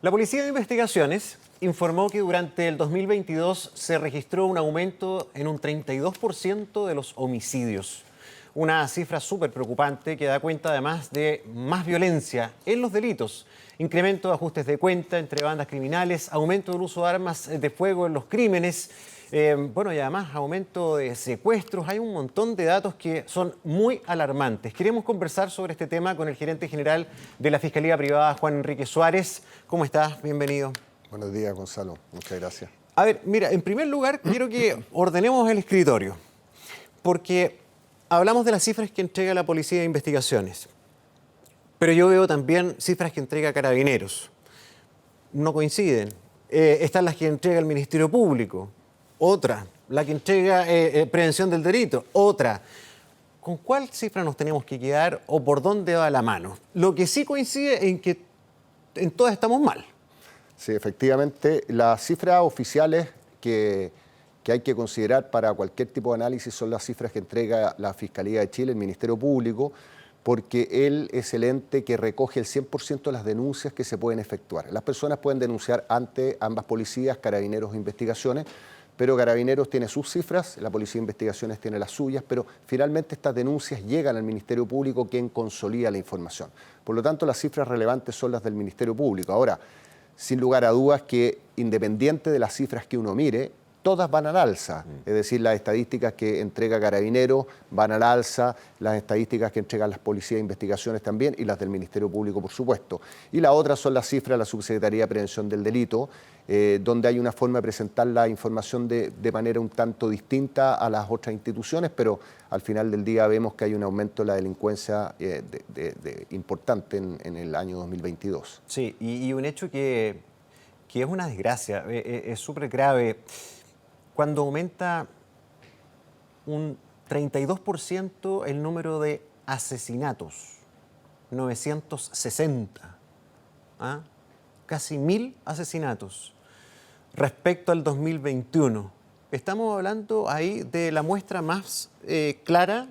La Policía de Investigaciones informó que durante el 2022 se registró un aumento en un 32% de los homicidios. Una cifra súper preocupante que da cuenta además de más violencia en los delitos, incremento de ajustes de cuenta entre bandas criminales, aumento del uso de armas de fuego en los crímenes, y además aumento de secuestros. Hay un montón de datos que son muy alarmantes. Queremos conversar sobre este tema con el gerente general de la Fiscalía Privada, Juan Enrique Suárez. ¿Cómo estás? Bienvenido. Buenos días, Gonzalo. Muchas gracias. A ver, mira, en primer lugar quiero que ordenemos el escritorio, porque hablamos de las cifras que entrega la Policía de Investigaciones, pero yo veo también cifras que entrega Carabineros. No coinciden. Están las que entrega el Ministerio Público, otra, la que entrega Prevención del Delito, otra. ¿Con cuál cifra nos tenemos que quedar o por dónde va la mano? Lo que sí coincide en que en todas estamos mal. Sí, efectivamente, las cifras oficiales que hay que considerar para cualquier tipo de análisis son las cifras que entrega la Fiscalía de Chile, el Ministerio Público, porque él es el ente que recoge el 100% de las denuncias que se pueden efectuar. Las personas pueden denunciar ante ambas policías, Carabineros e Investigaciones, pero Carabineros tiene sus cifras, la Policía de Investigaciones tiene las suyas, pero finalmente estas denuncias llegan al Ministerio Público, quien consolida la información. Por lo tanto, las cifras relevantes son las del Ministerio Público. Ahora, sin lugar a dudas que independiente de las cifras que uno mire, todas van al alza. Es decir, las estadísticas que entrega Carabineros van al alza, las estadísticas que entregan las policías de investigaciones también y las del Ministerio Público, por supuesto. Y la otra son las cifras de la Subsecretaría de Prevención del Delito, donde hay una forma de presentar la información de manera un tanto distinta a las otras instituciones, pero al final del día vemos que hay un aumento de la delincuencia importante en el año 2022. Sí, y un hecho que es una desgracia, es súper grave. Cuando aumenta un 32% el número de asesinatos, 960, casi 1000 asesinatos respecto al 2021. Estamos hablando ahí de la muestra más clara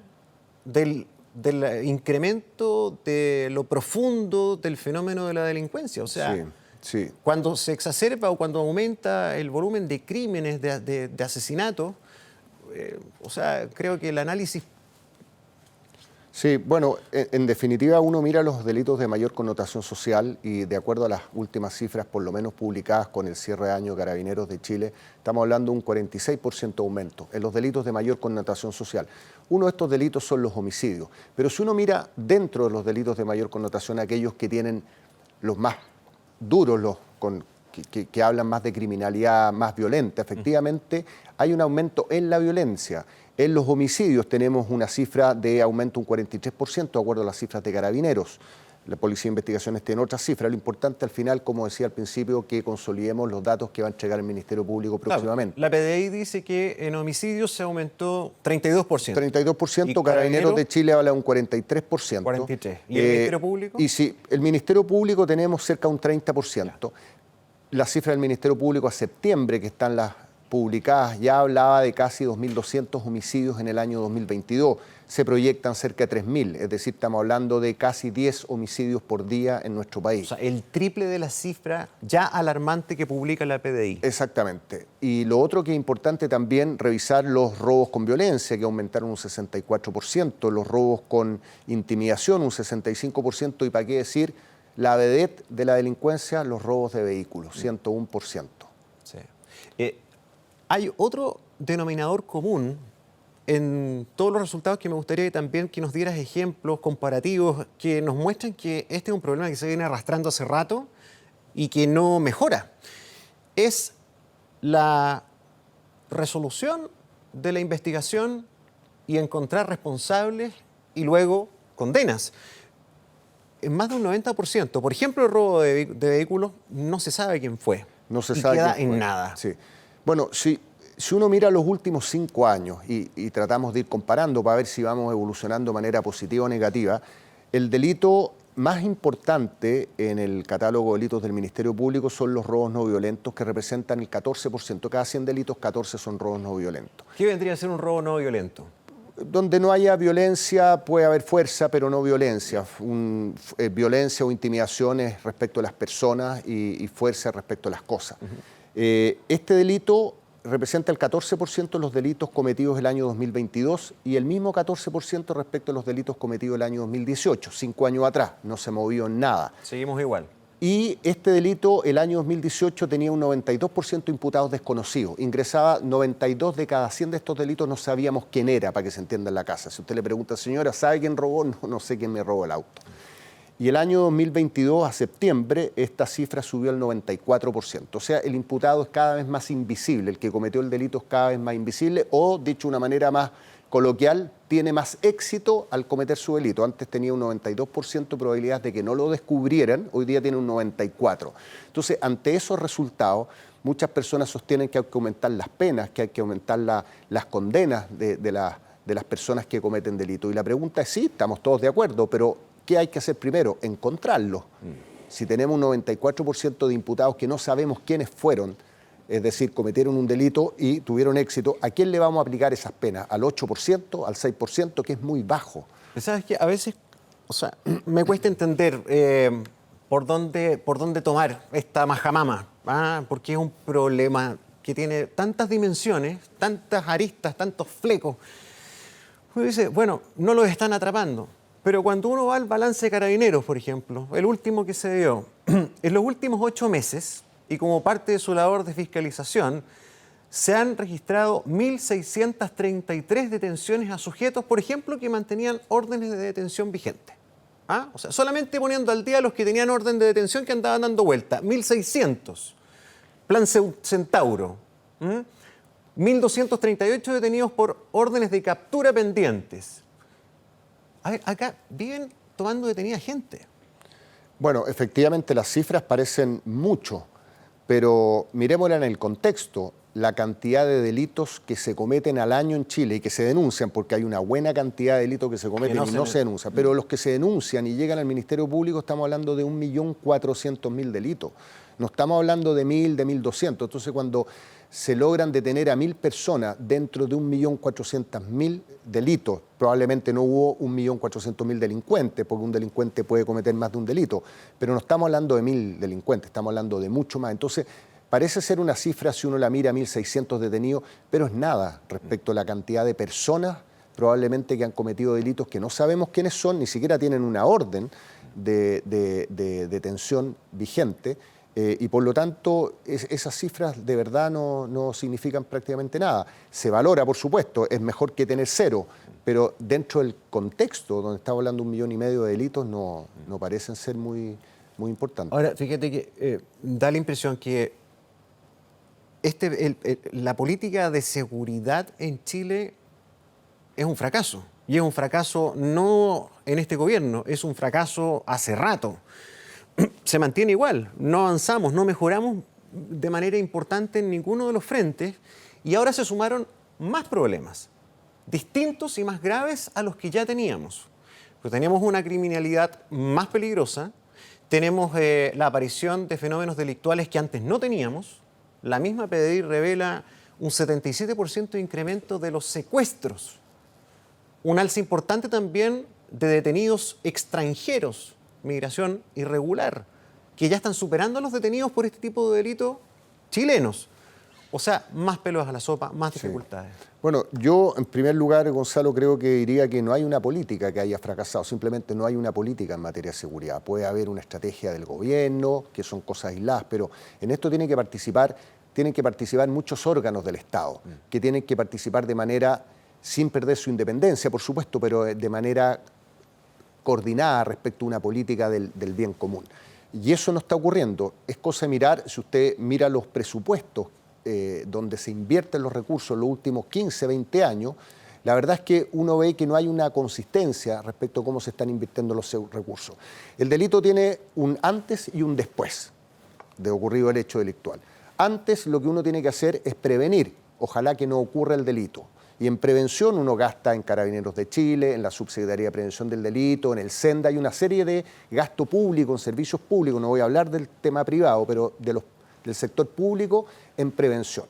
del incremento de lo profundo del fenómeno de la delincuencia. O sea, Sí. Sí. Cuando se exacerba o cuando aumenta el volumen de crímenes, de asesinatos, creo que el análisis... Sí, bueno, en definitiva uno mira los delitos de mayor connotación social y de acuerdo a las últimas cifras, por lo menos publicadas con el cierre de año Carabineros de Chile, estamos hablando de un 46% de aumento en los delitos de mayor connotación social. Uno de estos delitos son los homicidios, pero si uno mira dentro de los delitos de mayor connotación, aquellos que tienen los más duros, que hablan más de criminalidad más violenta, efectivamente hay un aumento en la violencia. En los homicidios tenemos una cifra de aumento un 43%, de acuerdo a las cifras de Carabineros. La Policía de Investigaciones tiene otras cifras. Lo importante al final, como decía al principio, que consolidemos los datos que va a entregar el Ministerio Público próximamente. Claro, la PDI dice que en homicidios se aumentó 32%. 32%, ¿Y Carabineros de Chile habla de un 43%. 43%. ¿Y el Ministerio Público? Y sí, el Ministerio Público tenemos cerca de un 30%. La cifra del Ministerio Público a septiembre, que están las publicadas, ya hablaba de casi 2.200 homicidios en el año 2022. Se proyectan cerca de 3.000, es decir, estamos hablando de casi 10 homicidios por día en nuestro país. O sea, el triple de la cifra ya alarmante que publica la PDI. Exactamente. Y lo otro que es importante también, revisar los robos con violencia, que aumentaron un 64%, los robos con intimidación un 65%, y para qué decir, la vedette de la delincuencia, los robos de vehículos, 101%. Sí. Hay otro denominador común en todos los resultados que me gustaría también que nos dieras ejemplos comparativos que nos muestren que este es un problema que se viene arrastrando hace rato y que no mejora. Es la resolución de la investigación y encontrar responsables y luego condenas. En más de un 90%. Por ejemplo, el robo de vehículos no se sabe quién fue. No se y sabe queda quién fue. En nada. Sí. Bueno, si uno mira los últimos 5 años y tratamos de ir comparando para ver si vamos evolucionando de manera positiva o negativa, el delito más importante en el catálogo de delitos del Ministerio Público son los robos no violentos, que representan el 14%. Cada 100 delitos, 14 son robos no violentos. ¿Qué vendría a ser un robo no violento? Donde no haya violencia puede haber fuerza, pero no violencia. Violencia o intimidaciones respecto a las personas y fuerza respecto a las cosas. Este delito representa el 14% de los delitos cometidos el año 2022 y el mismo 14% respecto a los delitos cometidos el año 2018, 5 años atrás. No se movió en nada. Seguimos igual. Y este delito, el año 2018, tenía un 92% de imputados desconocidos. Ingresaba 92 de cada 100 de estos delitos, no sabíamos quién era, para que se entienda en la casa. Si usted le pregunta, señora, ¿sabe quién robó? No, no sé quién me robó el auto. Y el año 2022, a septiembre, esta cifra subió al 94%. O sea, el imputado es cada vez más invisible, el que cometió el delito es cada vez más invisible, o, dicho de una manera más coloquial, tiene más éxito al cometer su delito. Antes tenía un 92% de probabilidad de que no lo descubrieran, hoy día tiene un 94%. Entonces, ante esos resultados, muchas personas sostienen que hay que aumentar las penas, que hay que aumentar las condenas de las personas que cometen delito. Y la pregunta es sí, estamos todos de acuerdo, pero ¿qué hay que hacer primero? Encontrarlos. Si tenemos un 94% de imputados que no sabemos quiénes fueron, es decir, cometieron un delito y tuvieron éxito, ¿a quién le vamos a aplicar esas penas? ¿Al 8%, al 6%, que es muy bajo? ¿Sabes qué? A veces, o sea, me cuesta entender por dónde tomar esta majamama, porque es un problema que tiene tantas dimensiones, tantas aristas, tantos flecos. Uno dice, bueno, no los están atrapando. Pero cuando uno va al balance de Carabineros, por ejemplo, el último que se dio, en los últimos 8 meses, y como parte de su labor de fiscalización, se han registrado 1.633 detenciones a sujetos, por ejemplo, que mantenían órdenes de detención vigentes. O sea, solamente poniendo al día los que tenían orden de detención que andaban dando vuelta. 1.600. Plan Centauro. 1.238 detenidos por órdenes de captura pendientes. A ver, acá viven tomando detenida gente. Bueno, efectivamente las cifras parecen mucho, pero mirémosla en el contexto. La cantidad de delitos que se cometen al año en Chile y que se denuncian, porque hay una buena cantidad de delitos que se cometen y no se denuncian, pero los que se denuncian y llegan al Ministerio Público estamos hablando de 1.400.000 delitos. No estamos hablando de 1.000, de 1.200. Entonces, cuando se logran detener a 1.000 personas dentro de 1.400.000 delitos, probablemente no hubo 1.400.000 delincuentes, porque un delincuente puede cometer más de un delito, pero no estamos hablando de 1.000 delincuentes, estamos hablando de mucho más. Entonces, parece ser una cifra, si uno la mira, 1.600 detenidos, pero es nada respecto a la cantidad de personas probablemente que han cometido delitos que no sabemos quiénes son, ni siquiera tienen una orden de detención vigente. Y por lo tanto, esas cifras de verdad no significan prácticamente nada. Se valora, por supuesto, es mejor que tener cero, pero dentro del contexto donde estamos hablando de 1,5 millones de delitos no parecen ser muy importantes. Ahora, fíjate que da la impresión que la política de seguridad en Chile es un fracaso. Y es un fracaso no en este gobierno, es un fracaso hace rato. Se mantiene igual, no avanzamos, no mejoramos de manera importante en ninguno de los frentes y ahora se sumaron más problemas, distintos y más graves a los que ya teníamos. Pues teníamos una criminalidad más peligrosa, tenemos la aparición de fenómenos delictuales que antes no teníamos. La misma PDI revela un 77% de incremento de los secuestros, un alza importante también de detenidos extranjeros, migración irregular, que ya están superando a los detenidos por este tipo de delitos chilenos. O sea, más pelos a la sopa, más dificultades. Sí. Bueno, yo en primer lugar, Gonzalo, creo que diría que no hay una política que haya fracasado, simplemente no hay una política en materia de seguridad. Puede haber una estrategia del gobierno, que son cosas aisladas, pero en esto tienen que participar muchos órganos del Estado, que tienen que participar de manera, sin perder su independencia, por supuesto, pero de manera coordinada respecto a una política del bien común. Y eso no está ocurriendo. Es cosa de mirar, si usted mira los presupuestos donde se invierten los recursos en los últimos 15, 20 años, la verdad es que uno ve que no hay una consistencia respecto a cómo se están invirtiendo los recursos. El delito tiene un antes y un después de ocurrido el hecho delictual. Antes lo que uno tiene que hacer es prevenir, ojalá que no ocurra el delito. Y en prevención uno gasta en Carabineros de Chile, en la Subsecretaría de Prevención del Delito, en el SENDA, hay una serie de gasto público, en servicios públicos, no voy a hablar del tema privado, pero del sector público en prevención.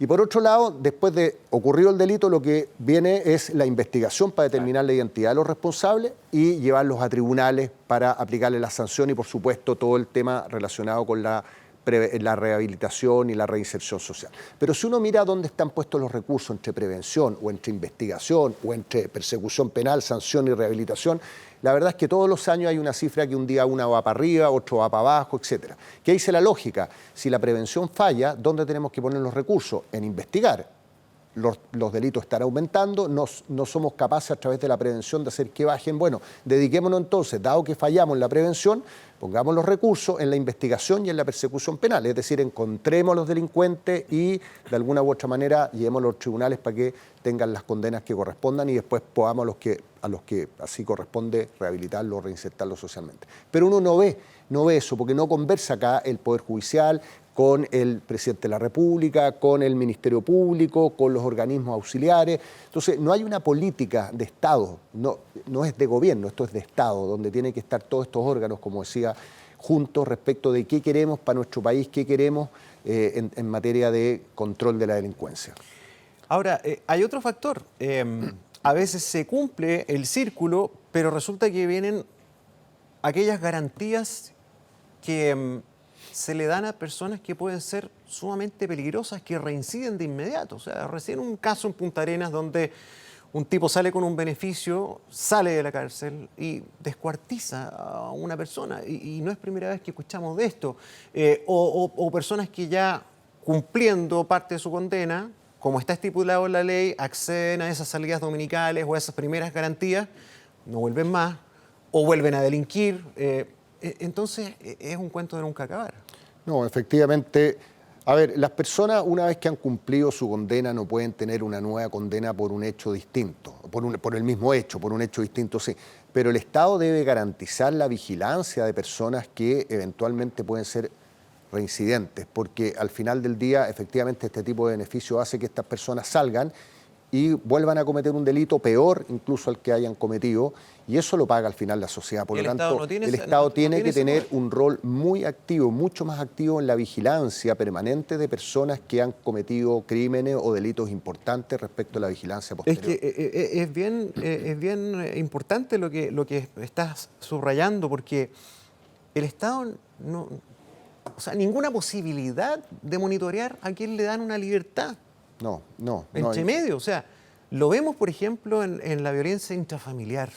Y por otro lado, después de ocurrido el delito, lo que viene es la investigación para determinar la identidad de los responsables y llevarlos a tribunales para aplicarle la sanción y, por supuesto, todo el tema relacionado con la rehabilitación y la reinserción social. Pero si uno mira dónde están puestos los recursos entre prevención o entre investigación o entre persecución penal, sanción y rehabilitación, la verdad es que todos los años hay una cifra que un día una va para arriba, otro va para abajo, etc. ¿Qué dice la lógica? Si la prevención falla, ¿dónde tenemos que poner los recursos? En investigar. Los delitos están aumentando, no somos capaces a través de la prevención de hacer que bajen. Bueno, dediquémonos entonces, dado que fallamos en la prevención, pongamos los recursos en la investigación y en la persecución penal, es decir, encontremos a los delincuentes y de alguna u otra manera llevemos a los tribunales para que tengan las condenas que correspondan y después podamos a los que así corresponde rehabilitarlos, reinsertarlos socialmente. Pero uno no ve eso, porque no conversa acá el Poder Judicial con el Presidente de la República, con el Ministerio Público, con los organismos auxiliares. Entonces, no hay una política de Estado, no es de gobierno, esto es de Estado, donde tienen que estar todos estos órganos, como decía, juntos respecto de qué queremos para nuestro país, qué queremos en materia de control de la delincuencia. Ahora, hay otro factor. A veces se cumple el círculo, pero resulta que vienen aquellas garantías que se le dan a personas que pueden ser sumamente peligrosas, que reinciden de inmediato. O sea, recién un caso en Punta Arenas donde un tipo sale con un beneficio, sale de la cárcel y descuartiza a una persona. Y no es primera vez que escuchamos de esto. O personas que ya cumpliendo parte de su condena, como está estipulado en la ley, acceden a esas salidas dominicales o a esas primeras garantías, no vuelven más o vuelven a delinquir. Entonces, es un cuento de nunca acabar. No, efectivamente. A ver, las personas una vez que han cumplido su condena no pueden tener una nueva condena por un hecho distinto, por el mismo hecho, por un hecho distinto, sí. Pero el Estado debe garantizar la vigilancia de personas que eventualmente pueden ser reincidentes, porque al final del día, efectivamente, este tipo de beneficio hace que estas personas salgan y vuelvan a cometer un delito peor incluso al que hayan cometido, y eso lo paga al final la sociedad. Por lo tanto, el Estado tiene que tener un rol muy activo, mucho más activo en la vigilancia permanente de personas que han cometido crímenes o delitos importantes respecto a la vigilancia posterior. Es que es bien importante lo que estás subrayando, porque el Estado o sea, ninguna posibilidad de monitorear a quien le dan una libertad. No. Entre medio, o sea, lo vemos, por ejemplo, en la violencia intrafamiliar,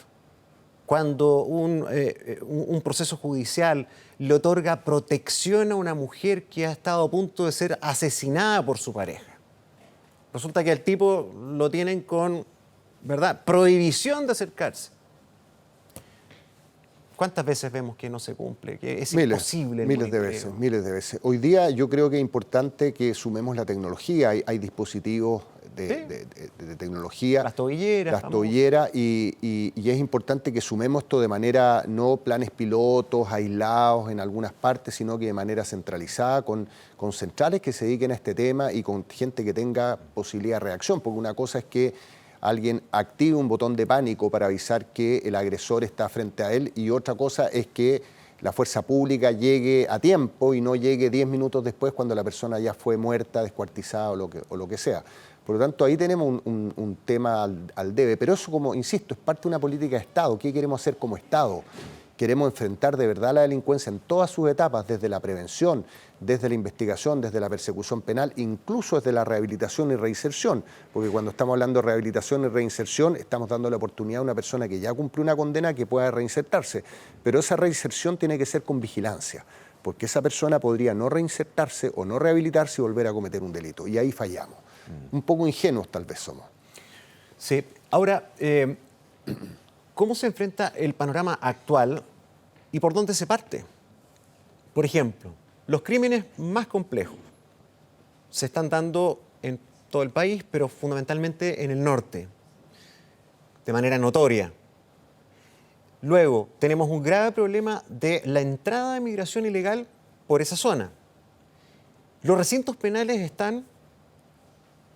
cuando un proceso judicial le otorga protección a una mujer que ha estado a punto de ser asesinada por su pareja. Resulta que al tipo lo tienen con, ¿verdad?, prohibición de acercarse. ¿Cuántas veces vemos que no se cumple? Que es imposible. Miles de veces. Hoy día yo creo que es importante que sumemos la tecnología. Hay dispositivos de tecnología. Las tobilleras. Y es importante que sumemos esto de manera, no planes pilotos, aislados en algunas partes, sino que de manera centralizada, con centrales que se dediquen a este tema y con gente que tenga posibilidad de reacción. Porque una cosa es que alguien active un botón de pánico para avisar que el agresor está frente a él, y otra cosa es que la fuerza pública llegue a tiempo y no llegue 10 minutos después cuando la persona ya fue muerta, descuartizada o lo que sea. Por lo tanto, ahí tenemos un tema al debe. Pero eso, como insisto, es parte de una política de Estado. ¿Qué queremos hacer como Estado? Queremos enfrentar de verdad la delincuencia en todas sus etapas, desde la prevención, desde la investigación, desde la persecución penal, incluso desde la rehabilitación y reinserción, porque cuando estamos hablando de rehabilitación y reinserción estamos dando la oportunidad a una persona que ya cumplió una condena que pueda reinsertarse, pero esa reinserción tiene que ser con vigilancia, porque esa persona podría no reinsertarse o no rehabilitarse y volver a cometer un delito, y ahí fallamos. Un poco ingenuos tal vez somos. Sí, ahora, ¿cómo se enfrenta el panorama actual y por dónde se parte? Por ejemplo, los crímenes más complejos se están dando en todo el país, pero fundamentalmente en el norte, de manera notoria. Luego, tenemos un grave problema de la entrada de migración ilegal por esa zona. Los recintos penales están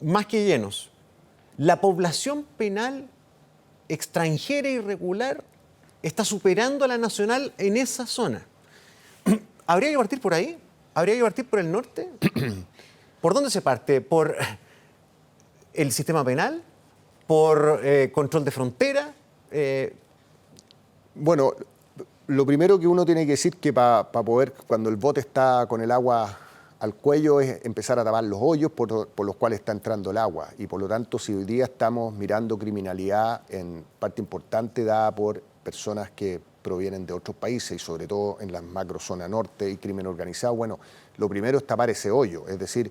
más que llenos. La población penal extranjera irregular está superando a la nacional en esa zona. ¿Habría que partir por ahí? ¿Habría que partir por el norte? ¿Por dónde se parte? ¿Por el sistema penal? ¿Por control de frontera? Bueno, lo primero que uno tiene que decir que para poder, cuando el bote está con el agua al cuello, es empezar a tapar los hoyos por los cuales está entrando el agua. Y por lo tanto, si hoy día estamos mirando criminalidad en parte importante dada por personas que provienen de otros países y sobre todo en la macrozona norte y crimen organizado, bueno, lo primero es tapar ese hoyo, es decir,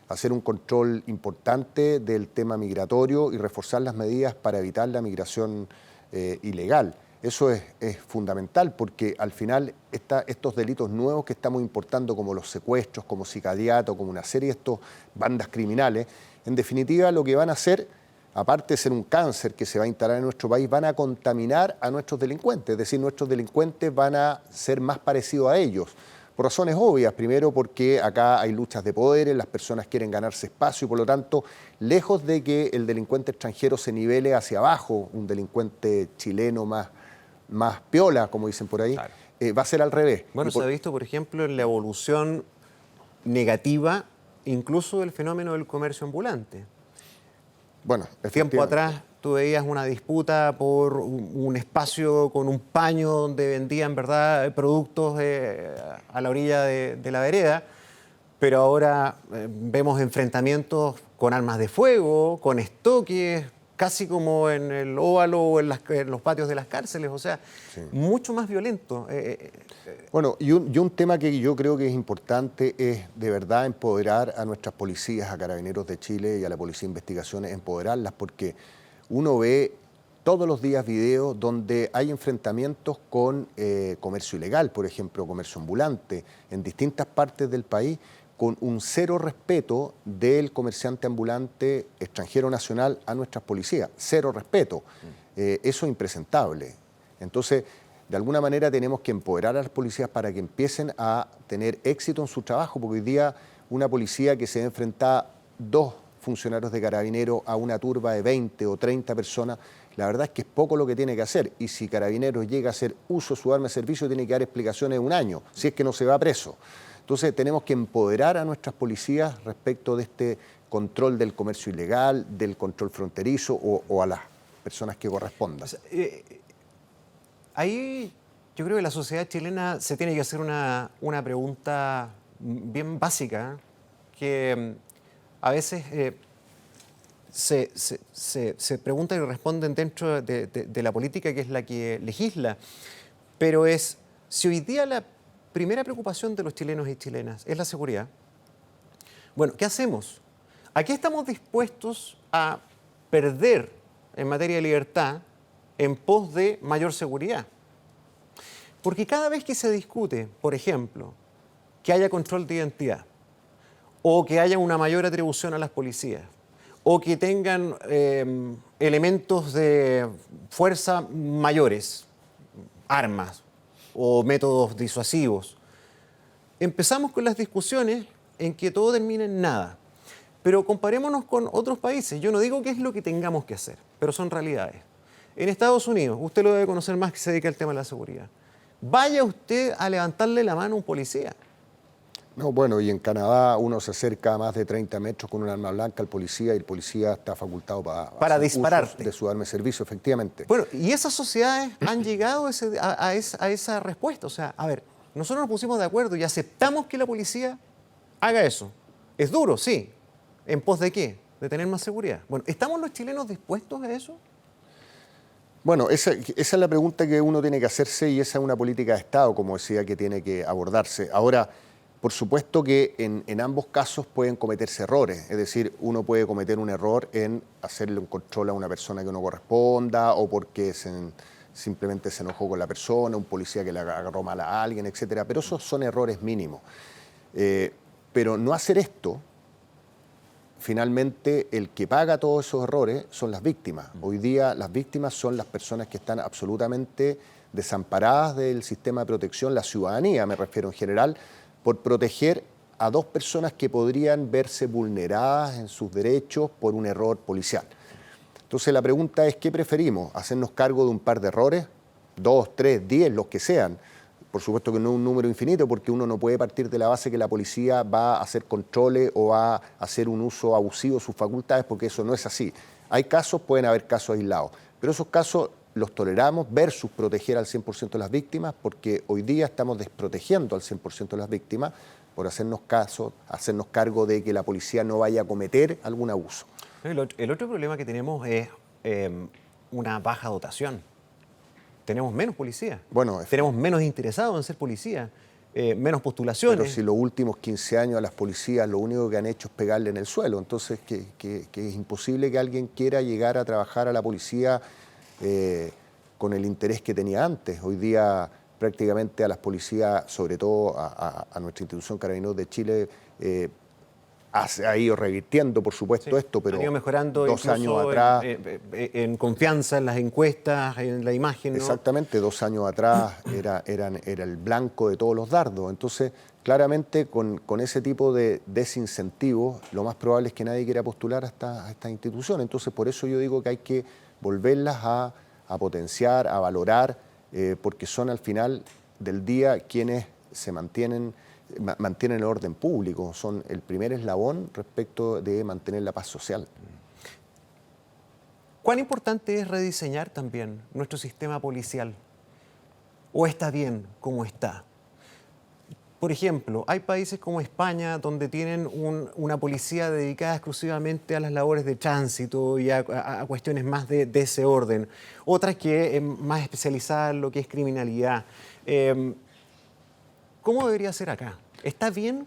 hacer un control importante del tema migratorio y reforzar las medidas para evitar la migración ilegal. Eso es fundamental porque al final estos delitos nuevos que estamos importando, como los secuestros, como sicariato, como una serie de estas bandas criminales, en definitiva lo que van a hacer, aparte de ser un cáncer que se va a instalar en nuestro país, van a contaminar a nuestros delincuentes, es decir, nuestros delincuentes van a ser más parecidos a ellos. Por razones obvias, primero porque acá hay luchas de poderes, las personas quieren ganarse espacio y por lo tanto, lejos de que el delincuente extranjero se nivele hacia abajo, un delincuente chileno más piola, como dicen por ahí, claro, va a ser al revés. Bueno, se ha visto, por ejemplo, en la evolución negativa incluso del fenómeno del comercio ambulante. Bueno, tiempo atrás tú veías una disputa por un espacio con un paño donde vendían, ¿verdad?, productos a la orilla de la vereda, pero ahora vemos enfrentamientos con armas de fuego, con estoques, casi como en el óvalo o en los patios de las cárceles, o sea, sí, mucho más violento. Bueno, y un tema que yo creo que es importante es de verdad empoderar a nuestras policías, a Carabineros de Chile y a la Policía de Investigaciones, empoderarlas, porque uno ve todos los días videos donde hay enfrentamientos con comercio ilegal, por ejemplo, comercio ambulante, en distintas partes del país, con un cero respeto del comerciante ambulante extranjero nacional a nuestras policías. Cero respeto. Eso es impresentable. Entonces, de alguna manera tenemos que empoderar a las policías para que empiecen a tener éxito en su trabajo, porque hoy día una policía que se enfrenta a 2 funcionarios de Carabineros a una turba de 20 o 30 personas, la verdad es que es poco lo que tiene que hacer. Y si Carabineros llega a hacer uso de su arma de servicio, tiene que dar explicaciones en un año, si es que no se va preso. Entonces tenemos que empoderar a nuestras policías respecto de este control del comercio ilegal, del control fronterizo o a las personas que correspondan. Ahí yo creo que la sociedad chilena se tiene que hacer una pregunta bien básica, que a veces se preguntan y responden dentro de la política, que es la que legisla, pero es si hoy día la primera preocupación de los chilenos y chilenas es la seguridad. Bueno, ¿qué hacemos? ¿A qué estamos dispuestos a perder en materia de libertad en pos de mayor seguridad? Porque cada vez que se discute, por ejemplo, que haya control de identidad, o que haya una mayor atribución a las policías, o que tengan elementos de fuerza mayores, armas, o métodos disuasivos. Empezamos con las discusiones en que todo termina en nada. Pero comparémonos con otros países. Yo no digo qué es lo que tengamos que hacer, pero son realidades. En Estados Unidos, usted lo debe conocer más, que se dedica al tema de la seguridad. Vaya usted a levantarle la mano a un policía. No, bueno, y en Canadá uno se acerca a más de 30 metros con un arma blanca al policía y el policía está facultado para dispararte de su arma de servicio, efectivamente. Bueno, y esas sociedades han llegado a esa respuesta. O sea, a ver, nosotros nos pusimos de acuerdo y aceptamos que la policía haga eso. Es duro, sí. ¿En pos de qué? De tener más seguridad. Bueno, ¿estamos los chilenos dispuestos a eso? Bueno, esa es la pregunta que uno tiene que hacerse y esa es una política de Estado, como decía, que tiene que abordarse. Ahora, por supuesto que en ambos casos pueden cometerse errores, es decir, uno puede cometer un error en hacerle un control a una persona que no corresponda o porque simplemente se enojó con la persona, un policía que le agarró mal a alguien, etcétera, pero esos son errores mínimos. Pero no hacer esto, finalmente el que paga todos esos errores son las víctimas. Hoy día las víctimas son las personas que están absolutamente desamparadas del sistema de protección, la ciudadanía me refiero en general, por proteger a 2 personas que podrían verse vulneradas en sus derechos por un error policial. Entonces la pregunta es, ¿qué preferimos? ¿Hacernos cargo de un par de errores? 2, 3, 10, los que sean. por supuesto que no un número infinito, porque uno no puede partir de la base que la policía va a hacer controles o va a hacer un uso abusivo de sus facultades, porque eso no es así. Hay casos, pueden haber casos aislados, pero esos casos los toleramos versus proteger al 100% de las víctimas, porque hoy día estamos desprotegiendo al 100% de las víctimas por hacernos cargo de que la policía no vaya a cometer algún abuso. El otro problema que tenemos es una baja dotación. Tenemos menos policías, bueno, tenemos menos interesados en ser policía, menos postulaciones. Pero si los últimos 15 años a las policías lo único que han hecho es pegarle en el suelo, entonces que es imposible que alguien quiera llegar a trabajar a la policía con el interés que tenía antes. Hoy día prácticamente a las policías, sobre todo a nuestra institución Carabineros de Chile, ha ido revirtiendo, por supuesto, sí, esto, pero han ido mejorando 2 años atrás... En confianza, en las encuestas, en la imagen, ¿no? Exactamente, 2 años atrás era el blanco de todos los dardos. Entonces, claramente, con ese tipo de desincentivos, lo más probable es que nadie quiera postular a esta institución. Entonces, por eso yo digo que hay que volverlas a potenciar, a valorar, porque son al final del día quienes se mantienen el orden público, son el primer eslabón respecto de mantener la paz social. ¿Cuán importante es rediseñar también nuestro sistema policial? ¿O está bien como está? Por ejemplo, hay países como España donde tienen una policía dedicada exclusivamente a las labores de tránsito y a cuestiones más de ese orden. Otras que más especializadas en lo que es criminalidad. ¿Cómo debería ser acá? ¿Está bien?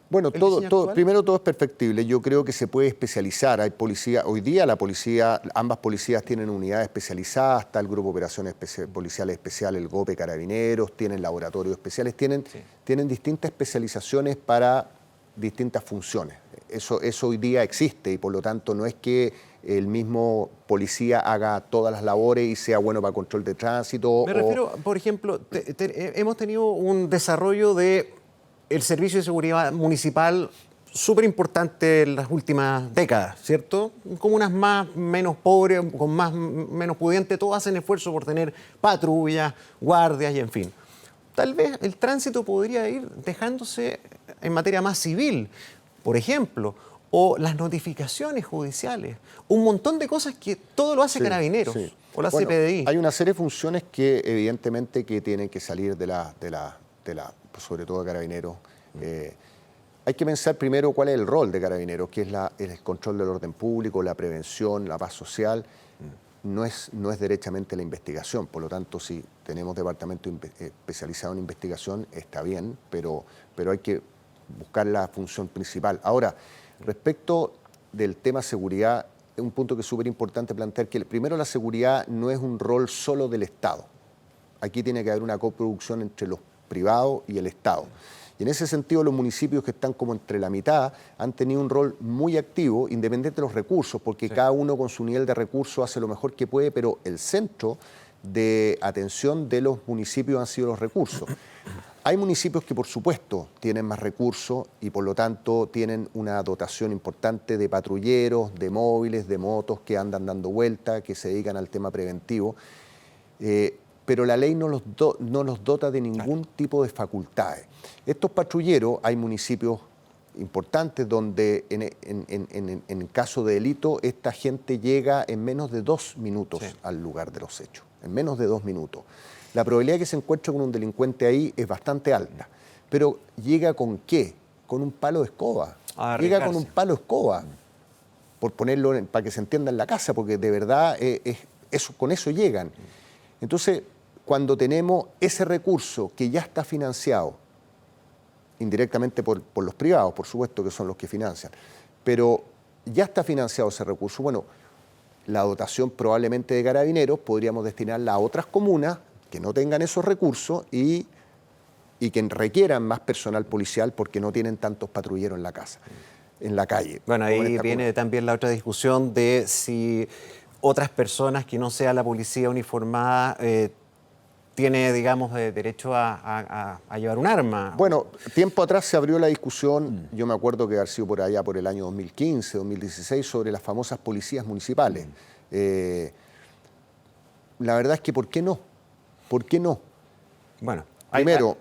Bueno, primero todo es perfectible. Yo creo que se puede especializar. Hay policía, hoy día ambas policías tienen unidades especializadas, está el Grupo de Operaciones Policiales Especiales, el GOPE Carabineros, tienen laboratorios especiales, tienen distintas especializaciones para distintas funciones. Eso hoy día existe y por lo tanto no es que el mismo policía haga todas las labores y sea bueno para control de tránsito. Me refiero, por ejemplo, hemos tenido un desarrollo del servicio de seguridad municipal súper importante en las últimas décadas, ¿cierto? Comunas menos pobres, menos pudientes, todos hacen esfuerzo por tener patrullas, guardias y en fin. Tal vez el tránsito podría ir dejándose en materia más civil, por ejemplo, o las notificaciones judiciales, un montón de cosas que todo lo hace Carabineros o la CPDI. Hay una serie de funciones que evidentemente que tienen que salir sobre todo de Carabineros. Hay que pensar primero cuál es el rol de Carabineros, que es el control del orden público, la prevención, la paz social. No es derechamente la investigación, por lo tanto, si tenemos departamento especializado en investigación, está bien, pero hay que buscar la función principal. Ahora, respecto del tema seguridad, es un punto que es súper importante plantear que primero la seguridad no es un rol solo del Estado. Aquí tiene que haber una coproducción entre los privados y el Estado. Y en ese sentido los municipios que están como entre la mitad han tenido un rol muy activo, independiente de los recursos, porque cada uno con su nivel de recursos hace lo mejor que puede, pero el centro de atención de los municipios han sido los recursos. Hay municipios que por supuesto tienen más recursos y por lo tanto tienen una dotación importante de patrulleros, de móviles, de motos que andan dando vueltas, que se dedican al tema preventivo, pero la ley no los dota de ningún tipo de facultades. Estos patrulleros, hay municipios importantes donde en caso de delito esta gente llega en menos de 2 minutos al lugar de los hechos, en menos de 2 minutos. La probabilidad de que se encuentre con un delincuente ahí es bastante alta, pero ¿llega con qué? Con un palo de escoba. Llega con un palo de escoba, por ponerlo para que se entienda en la casa, porque de verdad con eso llegan. Entonces, cuando tenemos ese recurso que ya está financiado, indirectamente por los privados, por supuesto que son los que financian, pero ya está financiado ese recurso, bueno, la dotación probablemente de Carabineros podríamos destinarla a otras comunas que no tengan esos recursos y que requieran más personal policial porque no tienen tantos patrulleros en la calle. Bueno, ahí viene también la otra discusión de si otras personas que no sea la policía uniformada tiene, digamos, derecho a llevar un arma. Bueno, tiempo atrás se abrió la discusión, yo me acuerdo que haber sido por allá por el año 2015, 2016, sobre las famosas policías municipales. La verdad es que ¿por qué no? ¿Por qué no? Bueno, Primero,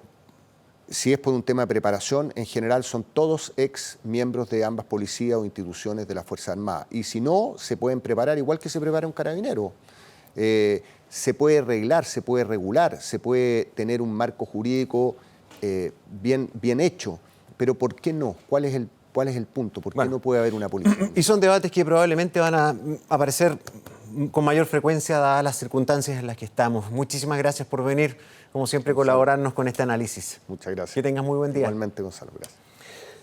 si es por un tema de preparación, en general son todos ex miembros de ambas policías o instituciones de las Fuerzas Armadas. Y si no, se pueden preparar igual que se prepara un carabinero. Se puede arreglar, se puede regular, se puede tener un marco jurídico bien hecho. Pero ¿por qué no? ¿Cuál es el punto? ¿Por qué no puede haber una policía? Y son debates que probablemente van a aparecer con mayor frecuencia dadas las circunstancias en las que estamos. Muchísimas gracias por venir, como siempre, colaborarnos con este análisis. Muchas gracias. Que tengas muy buen día. Igualmente, Gonzalo, gracias.